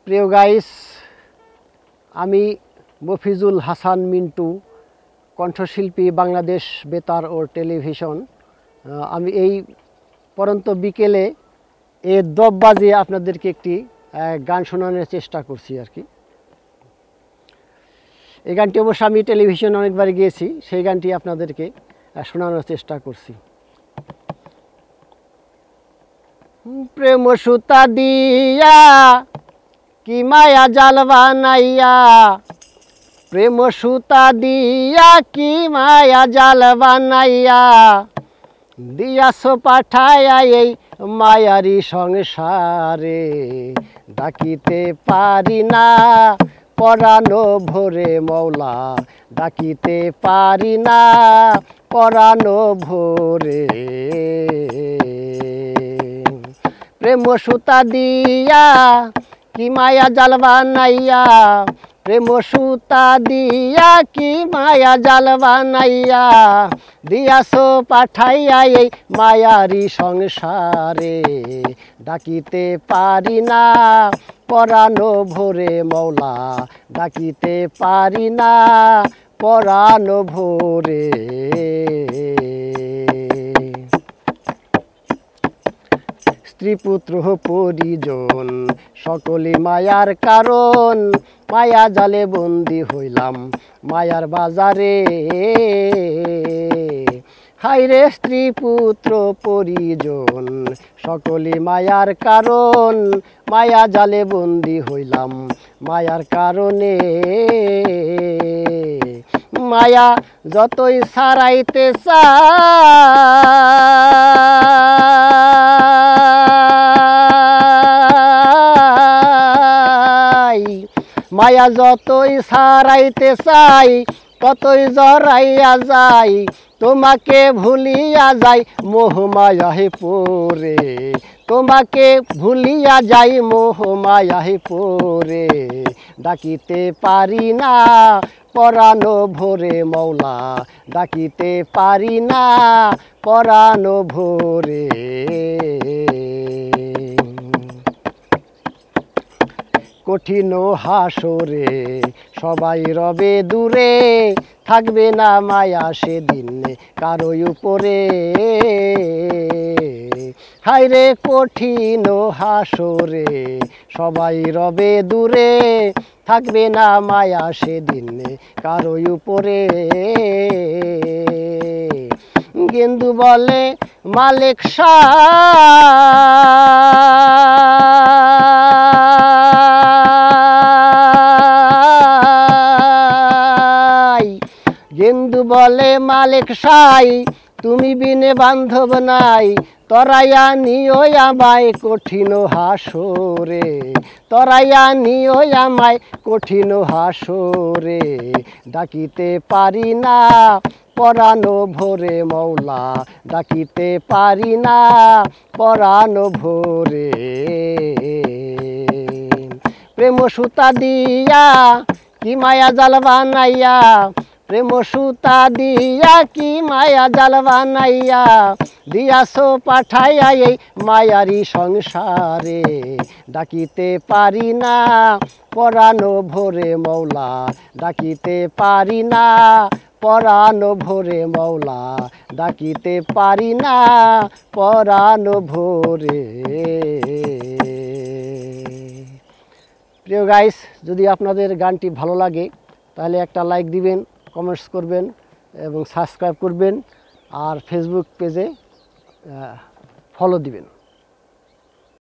প্রিয় গাইস, আমি মফিজুল হাসান মিন্টু, কণ্ঠশিল্পী, বাংলাদেশ বেতার ও টেলিভিশন। আমি এই পরন্ত বিকেলে 10 বাজে আপনাদেরকে একটি গান শোনানোর চেষ্টা করছি আর কি। এই গানটি অবশ্য আমি টেলিভিশনে অনেকবার গিয়েছি, সেই গানটি আপনাদেরকে শোনানোর চেষ্টা করছি। প্রেম সুতা দিয়া কি মায়া জাল বানাইয়া, প্রেম সুতা দিয়া কি মায়া জাল বানাইয়া, দিয়াছ পাঠাইয়া এই মায়ারি সংসারে, ডাকিতে পারি না পরানো ভোরে মৌলা, ডাকিতে পারি না পরানো ভোরে। প্রেম সুতা দিয়া কি মায়া জাল বানাইয়া, প্রেম সুতা দিয়া কি মায়া জাল বানাইয়া, দিয়াছ পাঠাইয়া এই মায়ারি সংসারে, ডাকিতে পারি না পরানো ভোরে মৌলা, ডাকিতে পারি না পরানো ভোরে। স্ত্রী পুত্র পরিজন সকলে মায়ার কারণ, মায়া জালে বন্দি হইলাম মায়ার বাজারে। হায়রে স্ত্রী পুত্র পরিজন সকলে মায়ার কারণ, মায়া জালে বন্দি হইলাম মায়ার কারণে। মায়া যতই ছাড়াইতে চাই, মায়া যতই ছাড়াইতে চাই, ততই জড়াইয়া যাই, তোমাকে ভুলিয়া যাই মোহ মায়াহে পড়ে, তোমাকে ভুলিয়া যাই মোহ মায়াহে পড়ে। ডাকিতে পারি না পরানো ভোরে মৌলা, ডাকিতে পারি না পরানো ভোরে। কঠিন হাসরে সবাই রবে দূরে, থাকবে না মায়া সেদিন কারো উপরে। হায়রে কঠিন হাসরে সবাই রবে দূরে, থাকবে না মায়া সেদিন কারো উপরে। গেন্দু বলে মালিক সাই, গেন্দু বলে মালিক সাই, তুমি বিনে বান্ধব নাই, তরাইয়া নিও আমায় কঠিন হাসরে, তরাইয়া নিও আমায় কঠিন হাসরে। ডাকিতে পারি না পরানো ভোরে মৌলা, ডাকিতে পারি না পরানো ভোরে। প্রেম সুতা দিয়া কি মায়া জাল বানাইয়া, প্রেম সুতা দিয়া কি মায়া জাল বানাইয়া, দিয়াছ পাঠাইয়া এই মায়ারি সংসারে, ডাকিতে পারি না পরানো ভোরে মৌলা, ডাকিতে পারি না পরানো ভোরে মৌলা, ডাকিতে পারি না পরানো ভোরে। প্রিয় গাইস, যদি আপনাদের গানটি ভালো লাগে তাহলে একটা লাইক দিবেন, কমেন্টস করবেন এবং সাবস্ক্রাইব করবেন, আর ফেসবুক পেজে ফলো দিবেন।